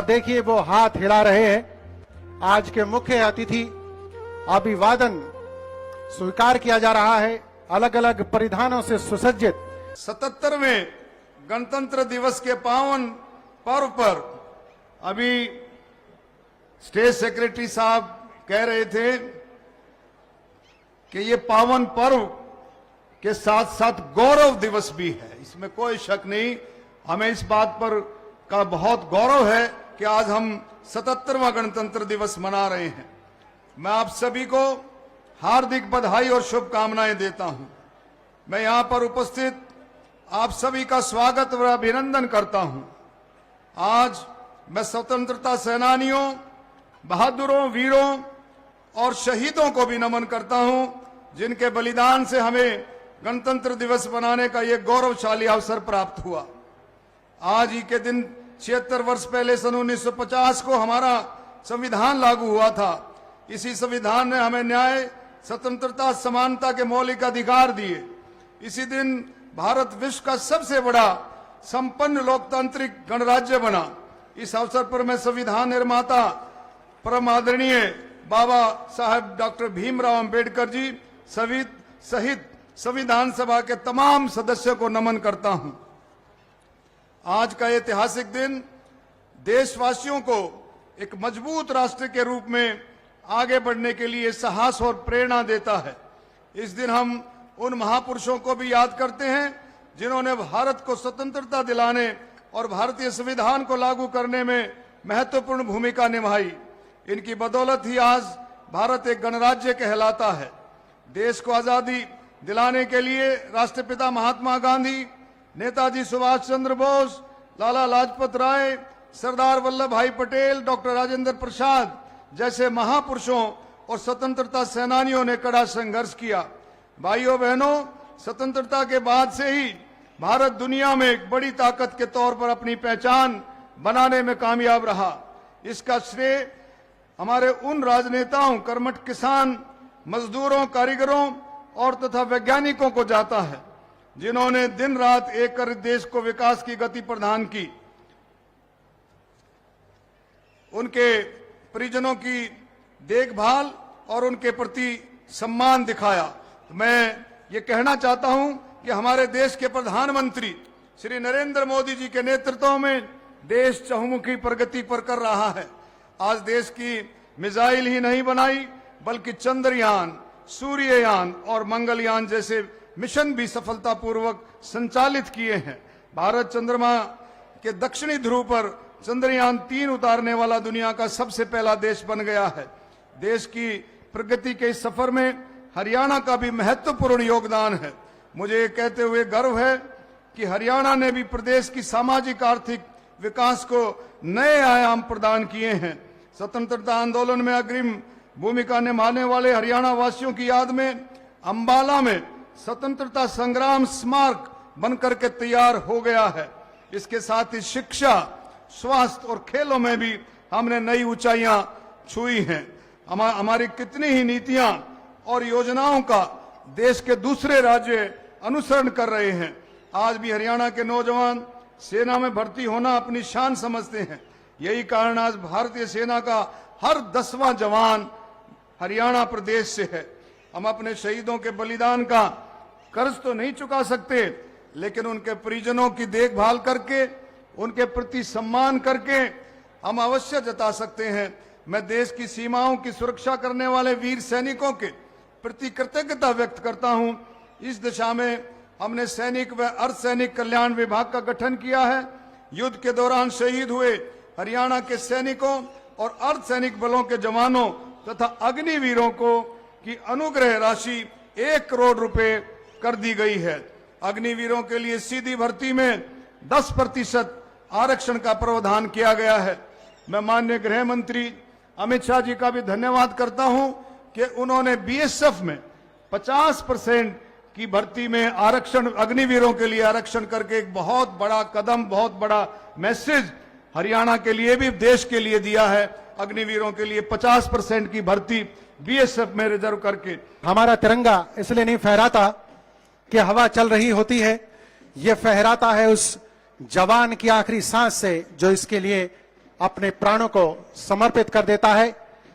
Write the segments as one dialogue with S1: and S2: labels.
S1: और देखिए वो हाथ हिला रहे हैं। आज के मुख्य अतिथि अभिवादन स्वीकार किया जा रहा है, अलग अलग परिधानों से सुसज्जित।
S2: 77वें गणतंत्र दिवस के पावन पर्व पर अभी स्टेट सेक्रेटरी साहब कह रहे थे कि ये पावन पर्व के साथ साथ गौरव दिवस भी है, इसमें कोई शक नहीं। हमें इस बात पर का बहुत गौरव है कि आज हम 77वां गणतंत्र दिवस मना रहे हैं। मैं आप सभी को हार्दिक बधाई और शुभकामनाएं देता हूं। मैं यहां पर उपस्थित आप सभी का स्वागत और अभिनंदन करता हूं। आज मैं स्वतंत्रता सेनानियों, बहादुरों, वीरों और शहीदों को भी नमन करता हूं, जिनके बलिदान से हमें गणतंत्र दिवस मनाने का यह गौरवशाली अवसर प्राप्त हुआ। आज ही के दिन 76 वर्ष पहले सन 1950 को हमारा संविधान लागू हुआ था। इसी संविधान ने हमें न्याय, स्वतंत्रता, समानता के मौलिक अधिकार दिए। इसी दिन भारत विश्व का सबसे बड़ा संपन्न लोकतांत्रिक गणराज्य बना। इस अवसर पर मैं संविधान निर्माता परम आदरणीय बाबा साहब डॉक्टर भीमराव अंबेडकर जी सहित संविधान सभा के तमाम सदस्यों को नमन करता हूं। आज का ऐतिहासिक दिन देशवासियों को एक मजबूत राष्ट्र के रूप में आगे बढ़ने के लिए साहस और प्रेरणा देता है। इस दिन हम उन महापुरुषों को भी याद करते हैं जिन्होंने भारत को स्वतंत्रता दिलाने और भारतीय संविधान को लागू करने में महत्वपूर्ण भूमिका निभाई। इनकी बदौलत ही आज भारत एक गणराज्य कहलाता है। देश को आजादी दिलाने के लिए राष्ट्रपिता महात्मा गांधी, नेताजी सुभाष चंद्र बोस, लाला लाजपत राय, सरदार वल्लभ भाई पटेल, डॉक्टर राजेंद्र प्रसाद जैसे महापुरुषों और स्वतंत्रता सेनानियों ने कड़ा संघर्ष किया। भाइयों बहनों, स्वतंत्रता के बाद से ही भारत दुनिया में एक बड़ी ताकत के तौर पर अपनी पहचान बनाने में कामयाब रहा। इसका श्रेय हमारे उन राजनेताओं, कर्मठ किसान, मजदूरों, कारीगरों और तथा वैज्ञानिकों को जाता है, जिन्होंने दिन रात एक कर देश को विकास की गति प्रदान की। उनके परिजनों की देखभाल और उनके प्रति सम्मान दिखाया। तो मैं ये कहना चाहता हूं कि हमारे देश के प्रधानमंत्री श्री नरेंद्र मोदी जी के नेतृत्व में देश चहुमुखी प्रगति पर कर रहा है। आज देश की मिसाइल ही नहीं बनाई, बल्कि चंद्रयान, सूर्ययान और मंगलयान जैसे मिशन भी सफलतापूर्वक संचालित किए हैं। भारत चंद्रमा के दक्षिणी ध्रुव पर चंद्रयान 3 उतारने वाला दुनिया का सबसे पहला देश बन गया है। देश की प्रगति के इस सफर में हरियाणा का भी महत्वपूर्ण योगदान है। मुझे कहते हुए गर्व है कि हरियाणा ने भी प्रदेश की सामाजिक आर्थिक विकास को नए आयाम प्रदान किए हैं। स्वतंत्रता आंदोलन में अग्रिम भूमिका निभाने वाले हरियाणा वासियों की याद में अंबाला में स्वतंत्रता संग्राम स्मारक बनकर के तैयार हो गया है। इसके साथ ही शिक्षा, स्वास्थ्य और खेलों में भी हमने नई ऊंचाइयां छुई हैं। हमारी कितनी ही नीतियां और योजनाओं का देश के दूसरे राज्य अनुसरण कर रहे हैं। आज भी हरियाणा के नौजवान सेना में भर्ती होना अपनी शान समझते हैं। यही कारण आज भारतीय सेना का हर 10वां जवान हरियाणा प्रदेश से है। हम अपने शहीदों के बलिदान का कर्ज तो नहीं चुका सकते, लेकिन उनके परिजनों की देखभाल करके, उनके प्रति सम्मान करके हम अवश्य जता सकते हैं। मैं देश की सीमाओं की सुरक्षा करने वाले वीर सैनिकों के प्रति कृतज्ञता व्यक्त करता हूं। इस दिशा में हमने सैनिक व अर्धसैनिक कल्याण विभाग का गठन किया है। युद्ध के दौरान शहीद हुए हरियाणा के सैनिकों और अर्धसैनिक बलों के जवानों तथा अग्निवीरों को की अनुग्रह राशि 1 करोड़ रुपए कर दी गई है। अग्निवीरों के लिए सीधी भर्ती में 10% आरक्षण का प्रावधान किया गया है। मैं माननीय गृह मंत्री अमित शाह जी का भी धन्यवाद करता हूं कि उन्होंने बीएसएफ में 50% की भर्ती में आरक्षण, अग्निवीरों के लिए आरक्षण करके एक बहुत बड़ा कदम, बहुत बड़ा मैसेज हरियाणा के लिए भी, देश के लिए दिया है। अग्निवीरों के लिए 50% की भर्ती बीएसएफ में रिजर्व करके।
S1: हमारा तिरंगा इसलिए नहीं फहराता कि हवा चल रही होती है, ये फहराता है उस जवान की आखिरी सांस से जो इसके लिए अपने प्राणों को समर्पित कर देता है।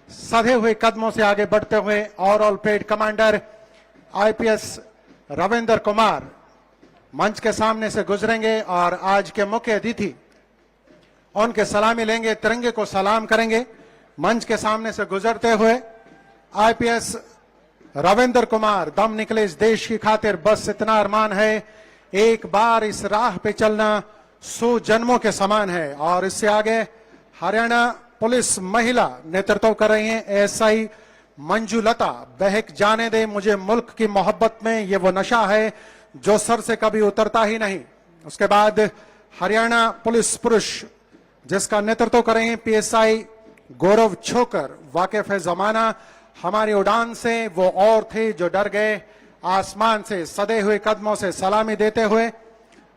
S1: सधे हुए कदमों से आगे बढ़ते हुए overall parade commander IPS Ravinder Kumar मंच के सामने से गुजरेंगे और आज के मुख्य अतिथि उनके सलामी लेंगे, तिरंगे को सलाम करेंगे। मंच के सामने से गुजरते हुए आईपीएस रविंदर कुमार, दम निकले इस देश की खातिर, बस इतना अरमान है, एक बार इस राह पे चलना 100 जन्मों के समान है। और इससे आगे हरियाणा पुलिस महिला नेतृत्व कर रही हैं एएसआई मंजुलता, बहक जाने दे मुझे मुल्क की मोहब्बत में, ये वो नशा है जो सर से कभी उतरता ही नहीं। उसके बाद हरियाणा पुलिस पुरुष जिसका नेतृत्व कर रहे हैं पीएसआई गौरव छोकर, वाकिफ है जमाना हमारी उड़ान से, वो और थे जो डर गए, आसमान से सदे हुए कदमों से सलामी देते हुए।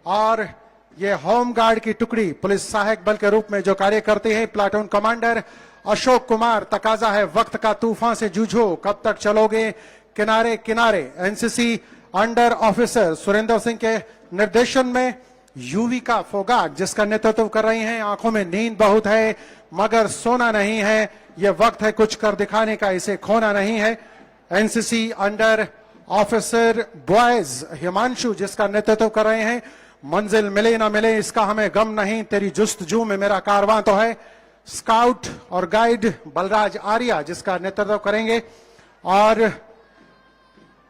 S1: और ये होमगार्ड की टुकड़ी पुलिस सहायक बल के रूप में जो कार्य करती है, प्लाटून कमांडर अशोक कुमार, तकाजा है वक्त का तूफान से जूझो, कब तक चलोगे किनारे किनारे। NCC under officer Surendra Singh के निर्देशन में युविका फोगाट जिसका नेतृत्व कर रही हैं, आंखों में नींद बहुत है मगर सोना नहीं है, यह वक्त है कुछ कर दिखाने का, इसे खोना नहीं है। NCC under officer boys Himanshu जिसका नेतृत्व कर रहे हैं, मंजिल मिले ना मिले इसका हमें गम नहीं, तेरी जुस्तजू में मेरा कारवां तो है। स्काउट और गाइड बलराज आर्या जिसका नेतृत्व करेंगे और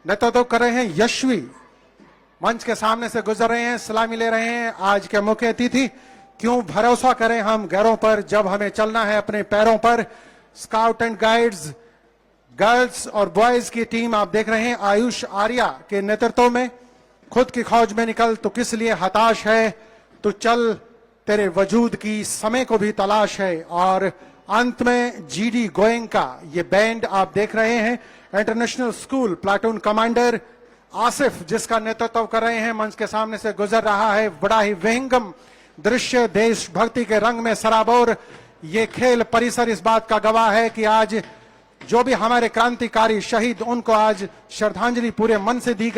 S1: नेतृत्व कर रहे हैं यशवी, मंच के सामने से गुजर रहे हैं, सलामी ले रहे हैं आज के मुख्य अतिथि। क्यों भरोसा करें हम गैरों पर जब हमें चलना है अपने पैरों पर। स्काउट एंड गाइड्स गर्ल्स और बॉयज की टीम आप देख रहे हैं आयुष आर्या के नेतृत्व में। खुद की खोज में निकल तो किस लिए हताश है, तो चल तेरे वजूद की समय को भी तलाश है। और अंत में जीडी गोइंग का ये बैंड आप देख रहे हैं, international school platoon commander Asif जिसका नेतृत्व कर रहे हैं, मंच के सामने से गुजर रहा है। बड़ा ही विहंगम दृश्य, देशभक्ति के रंग में सराबोर ये खेल परिसर इस बात का गवाह है कि आज जो भी हमारे क्रांतिकारी शहीद उनको आज श्रद्धांजलि पूरे मन से दी गई।